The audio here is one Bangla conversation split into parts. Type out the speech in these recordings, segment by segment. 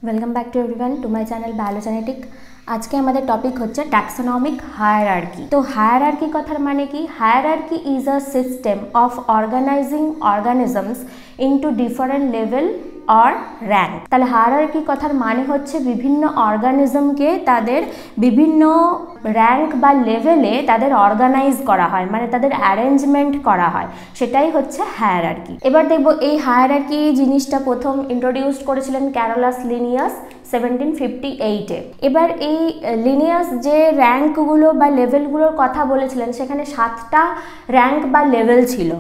Welcome back to everyone to my channel biogenetic. आज के हमारे टॉपिक होच्छे टैक्सोनॉमिक हायरार्की। तो हायरार्की कथार माने कि hierarchy is a system of organising organisms into different level or rank. ताहले हायरार्की कथार माने होच्छे विभिन्न ऑर्गेनिजम के तादेर विभिन्न रैंक बा लेवले तादेर ऑर्गेनाइज करा हय, माने तादेर अरेंजमेंट करा हय, सेटाई होच्छे हायरार्की। एबार देखबो एई हायरार्की जिनिसटा प्रथम इंट्रोडिउस करेছিলেন ক্যারোলাস লিনিয়াস 1758 এ। এবার এই লিনিয়াস যে র্যাঙ্কগুলো বা লেভেলগুলোর কথা বলেছিলেন সেখানে 7টা র্যাঙ্ক বা লেভেল ছিল।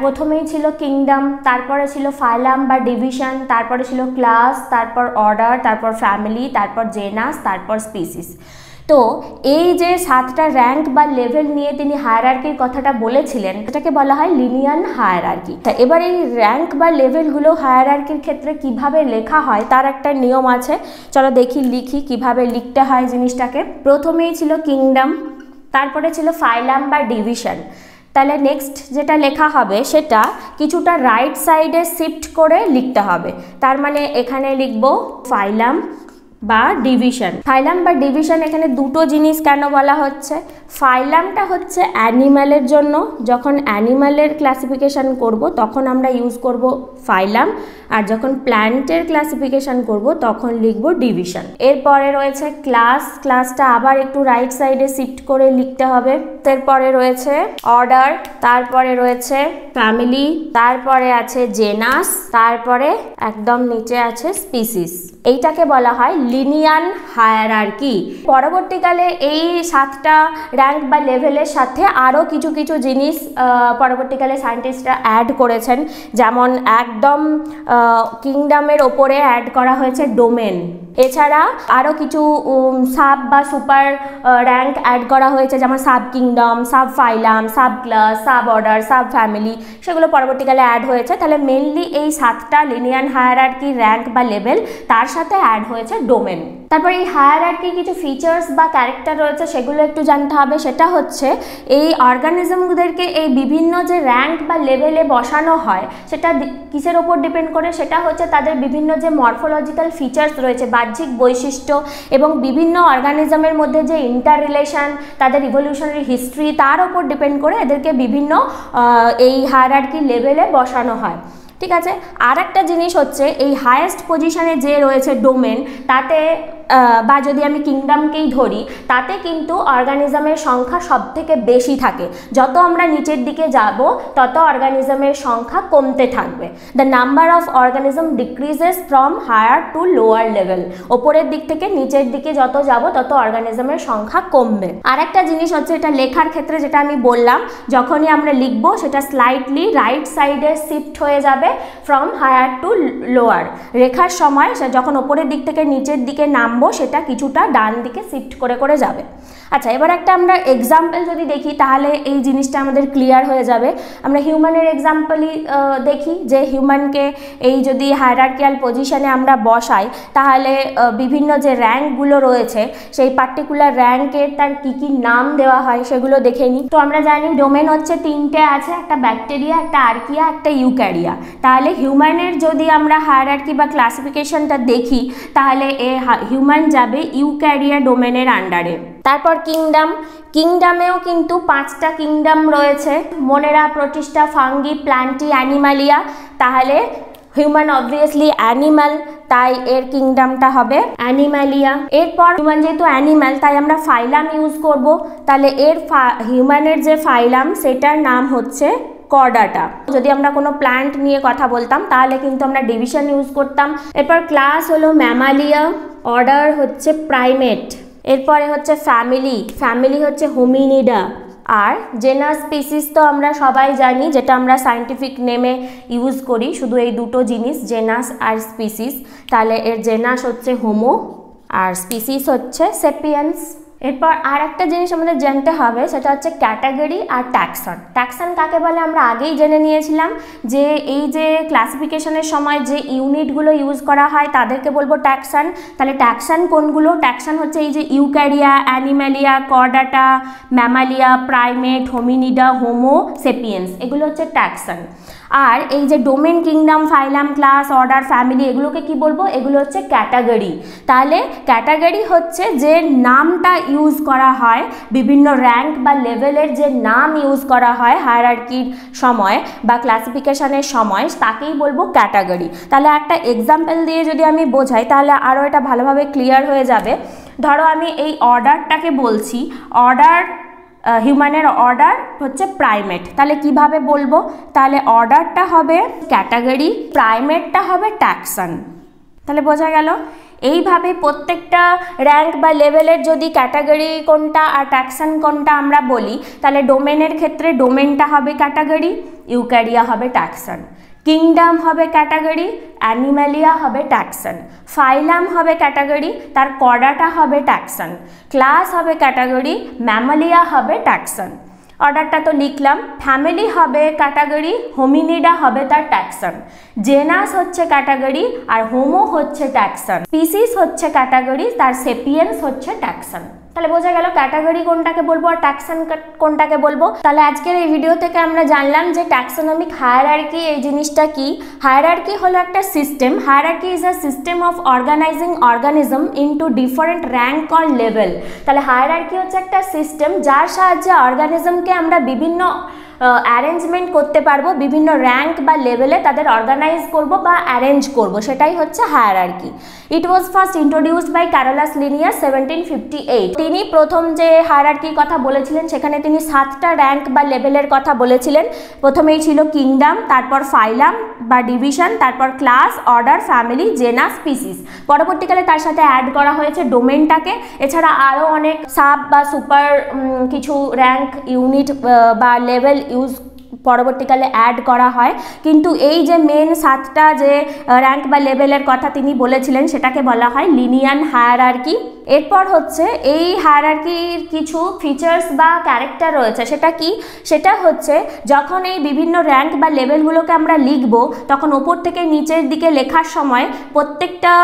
প্রথমেই ছিল কিংডম, তারপরে ছিল ফাইলাম বা ডিভিশন, তারপরে ছিল ক্লাস, তারপর অর্ডার, তারপর ফ্যামিলি, তারপর জেনাস, তারপর স্পিসিস। তো এই যে 7টা র্যাঙ্ক বা লেভেল নিয়ে তিনি হায়ারার্কির কথাটা বলেছিলেন এটাকে বলা হয় লিনিয়ান হায়ারার্কি। তা এবার এই র্যাঙ্ক বা লেভেলগুলো হায়ারার্কির ক্ষেত্রে কিভাবে লেখা হয় তার একটা নিয়ম আছে, চলো লিখি কিভাবে লিখতে হয় জিনিসটাকে। প্রথমেই ছিল কিংডম, তারপরে ছিল ফাইলাম বা ডিভিশন। তাহলে নেক্সট যেটা লেখা হবে সেটা কিছুটা রাইট সাইডে শিফট করে লিখতে হবে। তার মানে এখানে লিখবো ফাইলাম বা ডিভিশন। ফাইলাম বা ডিভিশন এখানে দুটো জিনিস কেন বলা হচ্ছে? ফাইলামটা হচ্ছে অ্যানিম্যালের জন্য, যখন অ্যানিম্যালের ক্লাসিফিকেশন করব তখন আমরা ইউজ করব ফাইলাম, আর যখন প্ল্যান্টের ক্লাসিফিকেশন করব তখন লিখব ডিভিশন। এরপরে রয়েছে ক্লাস, ক্লাসটা আবার একটু রাইট সাইডে শিফট করে লিখতে হবে। এরপরে রয়েছে অর্ডার, তারপরে রয়েছে ফ্যামিলি, তারপরে আছে জেনাস, তারপরে একদম নিচে আছে স্পিসিস। এইটাকে বলা হয় লিনিয়ান হায়ারার্কি। পরবর্তীকালে এই 7টা র্যাঙ্ক বা লেভেলের সাথে আরও কিছু কিছু জিনিস পরবর্তীকালে সায়েন্টিস্টরা অ্যাড করেছেন, যেমন একদম কিংডমের ওপরে অ্যাড করা হয়েছে ডোমেন। এছাড়া আরও কিছু সাব বা সুপার র্যাঙ্ক অ্যাড করা হয়েছে, যেমন sub kingdom, sub phylum, sub class, sub order, sub family, সেগুলো পরবর্তীকালে অ্যাড হয়েছে। তাহলে মেনলি এই 7টা লিনিয়ান হায়ারার্কি র্যাঙ্ক বা লেভেল, তার সাথে অ্যাড হয়েছে ডোমেন। তারপর এই হায়ারার্কির কিছু ফিচার্স বা ক্যারেক্টার রয়েছে সেগুলো একটু জানতে হবে। সেটা হচ্ছে এই অর্গানিজমদেরকে এই বিভিন্ন যে র্যাঙ্ক বা লেভেলে বসানো হয় সেটা কিসের ওপর ডিপেন্ড করে? সেটা হচ্ছে তাদের বিভিন্ন যে মরফোলজিক্যাল ফিচার্স রয়েছে, বাহ্যিক বৈশিষ্ট্য, এবং বিভিন্ন অর্গানিজমের মধ্যে যে ইন্টার রিলেশন, তাদের ইভলিউশনারি হিস্ট্রি, তার ওপর ডিপেন্ড করে এদেরকে বিভিন্ন এই হায়ারার্কি লেভেলে বসানো হয়। ঠিক আছে। আর একটা জিনিস হচ্ছে এই হায়েস্ট পজিশনে যে রয়েছে ডোমেন, তাতে বা যদি আমি কিংডমকেই ধরি, তাতে কিন্তু অর্গানিজমের সংখ্যা সবথেকে বেশি থাকে। যত আমরা নিচের দিকে যাব তত অর্গানিজমের সংখ্যা কমতে থাকবে। The number of organism decreases from higher to lower level. ওপরের দিক থেকে নিচের দিকে যত যাব তত অর্গানিজমের সংখ্যা কমবে। আর একটা জিনিস হচ্ছে এটা লেখার ক্ষেত্রে, যেটা আমি বললাম, যখনই আমরা লিখবো সেটা স্লাইটলি রাইট সাইডে শিফট হয়ে যাবে ফ্রম হায়ার টু লোয়ার। লেখার সময় যখন ওপরের দিক থেকে নিচের দিকে নামবো সেটা কিছুটা ডান দিকে শিফট করে করে যাবে। আচ্ছা, এবার একটা আমরা এক্সাম্পল যদি দেখি তাহলে এই জিনিসটা আমাদের ক্লিয়ার হয়ে যাবে। আমরা হিউম্যানের এক্সাম্পলই দেখি, যে হিউম্যানকে এই যদি হায়ারার্কিয়াল পজিশনে আমরা বসাই তাহলে বিভিন্ন যে র্যাঙ্কগুলো রয়েছে সেই পার্টিকুলার র্যাঙ্কের তার কী কী নাম দেওয়া হয় সেগুলো দেখে নিই। তো আমরা জানি ডোমেন হচ্ছে 3টে আছে, একটা ব্যাকটেরিয়া, একটা আর্কিয়া, একটা ইউক্যারিয়া। তাহলে হিউম্যানের যদি আমরা হায়ারার্কি বা ক্লাসিফিকেশনটা দেখি তাহলে হিউম্যান যাবে ইউক্যারিয়া ডোমেনের আন্ডারে। তারপর কিংডম, কিংডমেও কিন্তু 5টা কিংডম রয়েছে, মোনেরা, প্রোটিস্টা, ফাঙ্গি, প্ল্যান্টি, অ্যানিমালিয়া। তাহলে হিউম্যান অবভিয়াসলি অ্যানিমাল, তাই এর কিংডমটা হবে অ্যানিমালিয়া। এরপর হিউম্যান যেহেতু অ্যানিমাল তাই আমরা ফাইলাম ইউজ করব। তাহলে এর হিউম্যানের যে ফাইলাম সেটার নাম হচ্ছে কর্ডাটা। যদি আমরা কোনো প্ল্যান্ট নিয়ে কথা বলতাম তাহলে কিন্তু আমরা ডিভিশন ইউজ করতাম। এরপর ক্লাস হলো ম্যামালিয়া, অর্ডার হচ্ছে প্রাইমেট, এরপরে হচ্ছে ফ্যামিলি, ফ্যামিলি হচ্ছে হোমিনিডা, আর জেনাস স্পিসিস তো আমরা সবাই জানি, যেটা আমরা সায়েন্টিফিক নেমে ইউজ করি, শুধু এই দুটো জিনিস জেনাস আর স্পিসিস। তাহলে এর জেনাস হচ্ছে হোমো আর স্পিসিস হচ্ছে সেপিয়েন্স। এরপর আর একটা জিনিস আমাদের জানতে হবে, সেটা হচ্ছে ক্যাটাগরি আর ট্যাক্সন। ট্যাক্সন কাকে বলে আমরা আগেই জেনে নিয়েছিলাম, যে এই যে ক্লাসিফিকেশনের সময় যে ইউনিটগুলো ইউজ করা হয় তাদেরকে বলবো ট্যাক্সন। তাহলে ট্যাক্সন কোনগুলো? ট্যাক্সন হচ্ছে এই যে eukarya, animalia, chordata, mammalia, primate, hominidae, homo, sapiens, এগুলো হচ্ছে ট্যাক্সন। আর এই যে domain, kingdom, phylum, class, order, family এগুলোকে কি বলবো? এগুলো হচ্ছে ক্যাটাগরি। তাহলে ক্যাটাগরি হচ্ছে যে নামটা ইউজ করা হয়, বিভিন্ন র্যাঙ্ক বা লেভেলের যে নাম ইউজ করা হয় হায়ারার্কির সময় বা ক্লাসিফিকেশনের সময়, তাকেই বলবো ক্যাটাগরি। তাহলে একটা এক্সাম্পল দিয়ে যদি আমি বোঝাই তাহলে আরও এটা ভালোভাবে ক্লিয়ার হয়ে যাবে। ধরো আমি এই অর্ডারটাকে বলছি, অর্ডার হিউম্যানের অর্ডার হচ্ছে প্রাইমেট। তাহলে কিভাবে বলবো? তাহলে অর্ডারটা হবে ক্যাটাগরি, প্রাইমেটটা হবে ট্যাক্সন। তাহলে বোঝা গেল? এইভাবে প্রত্যেকটা র্যাঙ্ক বা লেভেলের যদি ক্যাটাগরি কোনটা আর ট্যাক্সন কোনটা আমরা বলি, তাহলে ডোমেনের ক্ষেত্রে ডোমেনটা হবে ক্যাটাগরি, ইউক্যারিয়া হবে ট্যাক্সন। কিংডম হবে ক্যাটাগরি, অ্যানিম্যালিয়া হবে ট্যাক্সন। ফাইলাম হবে ক্যাটাগরি, তার কর্ডাটা হবে ট্যাক্সন। ক্লাস হবে ক্যাটাগরি, ম্যামালিয়া হবে ট্যাক্সন। অর্ডারটা তো লিখলাম। ফ্যামিলি হবে ক্যাটাগরি, হোমিনিডা হবে তার ট্যাক্সন। জেনাস হচ্ছে ক্যাটাগরি আর হোমো হচ্ছে ট্যাক্সন। স্পিসিস হচ্ছে ক্যাটাগরি, তার সেপিয়েন্স হচ্ছে ট্যাক্সন। তাহলে বোঝা গেল ক্যাটাগরি কোনটাকে বলবো আর ট্যাক্সন কোনটাকে বলবো। তাহলে আজকের এই ভিডিও থেকে আমরা জানলাম যে ট্যাক্সোনমিক হায়ারার্কি এই জিনিসটা কি। হায়ারার্কি হলো একটা system. Hierarchy is a system of organising organism into different rank or level. তাহলে হায়ারার্কি হচ্ছে একটা সিস্টেম যার সাহায্যে অর্গানিজমকে আমরা বিভিন্ন অ্যারেঞ্জমেন্ট করতে পারবো, বিভিন্ন র্যাঙ্ক বা লেভেলে তাদের অর্গানাইজ করব বা অ্যারেঞ্জ করব, সেটাই হচ্ছে hierarchy. It was first introduced by Carolus Linnaeus 1758। তিনি প্রথম যে হায়ারার্কির কথা বলেছিলেন সেখানে তিনি 7টা র্যাঙ্ক বা লেভেলের কথা বলেছিলেন। প্রথমেই ছিল কিংডম, তারপর ফাইলাম বা ডিভিশন, তারপর class, order, family, genus, species. পরবর্তীকালে তার সাথে অ্যাড করা হয়েছে ডোমেনটাকে। এছাড়া আরও অনেক সাব বা সুপার কিছু র্যাঙ্ক, ইউনিট বা লেভেল ইউজ পরবর্তীকালে অ্যাড করা হয়। কিন্তু এই যে মেন 7টা যে র্যাঙ্ক বা লেভেলের কথা তিনি বলেছিলেন সেটাকে বলা হয় লিনিয়ান হায়ারার্কি। এরপর হচ্ছে এই হায়ারার্কির কিছু ফিচার্স বা ক্যারেক্টার রয়েছে। সেটা কি? সেটা হচ্ছে যখন এই বিভিন্ন র্যাঙ্ক বা লেভেলগুলোকে আমরা লিখব তখন ওপর থেকে নিচের দিকে লেখার সময় প্রত্যেকটা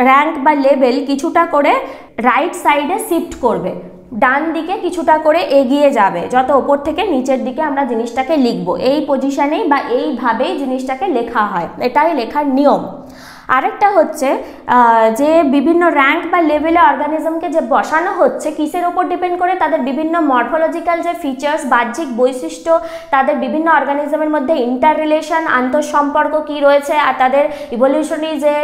র্যাঙ্ক বা লেভেল কিছুটা করে রাইট সাইডে শিফট করবে, ডান দিকে কিছুটা করে এগিয়ে যাবে যত ওপর থেকে নিচের দিকে আমরা জিনিসটাকে লিখব। এই পজিশনেই বা এইভাবেই জিনিসটাকে লেখা হয়, এটাই লেখার নিয়ম। আরেকটা হচ্ছে যে বিভিন্ন র্যাঙ্ক বা লেভেলে অর্গানিজমকে যে বসানো হচ্ছে কিসের ওপর ডিপেন্ড করে? তাদের বিভিন্ন মরফোলজিক্যাল যে ফিচার্স, বাহ্যিক বৈশিষ্ট্য, তাদের বিভিন্ন অর্গানিজমের মধ্যে ইন্টার রিলেশন, আন্তঃসম্পর্ক কী রয়েছে, আর তাদের ইভলিউশনারি যে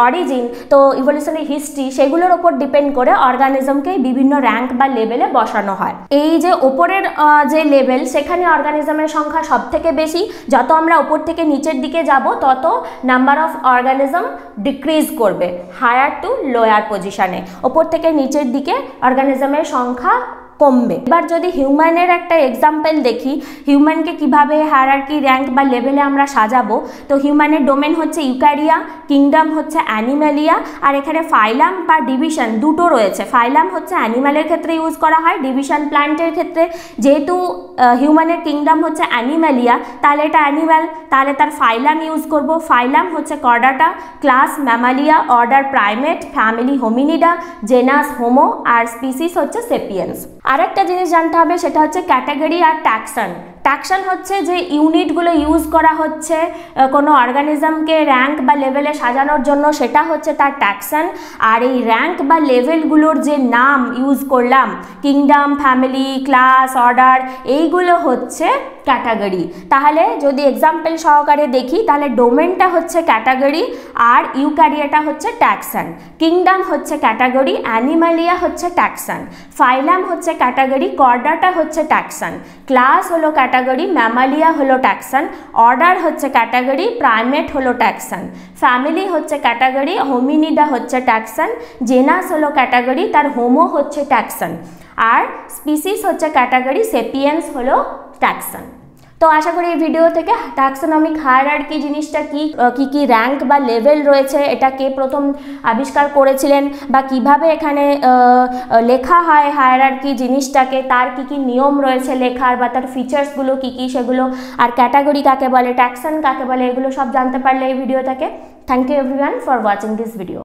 অরিজিন, তো ইভলিউশনারি হিস্ট্রি, সেগুলোর ওপর ডিপেন্ড করে অর্গানিজমকে বিভিন্ন র্যাঙ্ক বা লেভেলে বসানো হয়। এই যে ওপরের যে লেভেল সেখানে অর্গানিজমের সংখ্যা সব থেকে বেশি। যত আমরা ওপর থেকে নিচের দিকে যাব তত নাম্বার অফ অর্গানিজম ডিক্রিজ করবে হায়ার টু লোয়ার পজিশনে। ওপর থেকে নিচের দিকে অর্গানিজমের সংখ্যা কমবে। এবার যদি হিউম্যানের একটা এক্সাম্পল দেখি, হিউম্যানকে কিভাবে হায়ারার্কি র্যাঙ্ক বা লেভেলে আমরা সাজাবো, তো হিউম্যানের ডোমেন হচ্ছে ইউক্যারিয়া, কিংডম হচ্ছে অ্যানিম্যালিয়া, আর এখানে ফাইলাম বা ডিভিশন দুটো রয়েছে। ফাইলাম হচ্ছে অ্যানিম্যালের ক্ষেত্রে ইউজ করা হয়, ডিভিশন প্ল্যান্টের ক্ষেত্রে। যেহেতু হিউম্যানের কিংডম হচ্ছে অ্যানিম্যালিয়া, তাহলে এটা অ্যানিম্যাল, তাহলে তার ফাইলাম ইউজ করব। ফাইলাম হচ্ছে chordata, class mammalia, order primate, family hominidae, genus homo, আর স্পিসিস হচ্ছে সেপিয়েন্স। আরেকটা জিনিস জানতে হবে, সেটা হচ্ছে ক্যাটাগরি আর ট্যাক্সন। ট্যাক্সন হচ্ছে যে ইউনিটগুলো ইউজ করা হচ্ছে কোনো অর্গানিজমকে র্যাঙ্ক বা লেভেলে সাজানোর জন্য, সেটা হচ্ছে তার ট্যাক্সন। আর এই র্যাঙ্ক বা লেভেলগুলোর যে নাম ইউজ করলাম, কিংডম, ফ্যামিলি, ক্লাস, অর্ডার, এইগুলো হচ্ছে ক্যাটাগরি। তাহলে যদি এক্সাম্পল সহকারে দেখি, তাহলে ডোমেনটা হচ্ছে ক্যাটাগরি আর ইউক্যারিয়াটা হচ্ছে ট্যাক্সন। কিংডম হচ্ছে ক্যাটাগরি, অ্যানিম্যালিয়া হচ্ছে ট্যাক্সন। ফাইলাম হচ্ছে ক্যাটাগরি, কর্ডাটা হচ্ছে ট্যাক্সন। ক্লাস হলো ক্যাটাগরি, ম্যামালিয়া হলো ট্যাক্সন। অর্ডার হচ্ছে ক্যাটাগরি, প্রাইমেট হলো ট্যাক্সন। ফ্যামিলি হচ্ছে ক্যাটাগরি, হোমিনিডা হচ্ছে ট্যাক্সন। জেনাস হলো ক্যাটাগরি, তার হোমো হচ্ছে ট্যাক্সন। আর স্পিসিস হচ্ছে ক্যাটাগরি, সেপিয়েন্স হলো ট্যাক্সন। তো আশা করি এই ভিডিও থেকে ট্যাক্সোনমিক হায়ারার্কি জিনিসটা কি র্যাঙ্ক বা লেভেল রয়েছে, এটা কে প্রথম আবিষ্কার করেছিলেন, বা কিভাবে এখানে লেখা হয় হায়ারার্কি জিনিসটাকে, তার কি নিয়ম রয়েছে লেখার, বা তার ফিচার্সগুলো কি সেগুলো, আর ক্যাটাগরি কাকে বলে, ট্যাক্সন কাকে বলে, এগুলো সব জানতে পারলে এই ভিডিও থেকে। Thank you everyone for watching this video.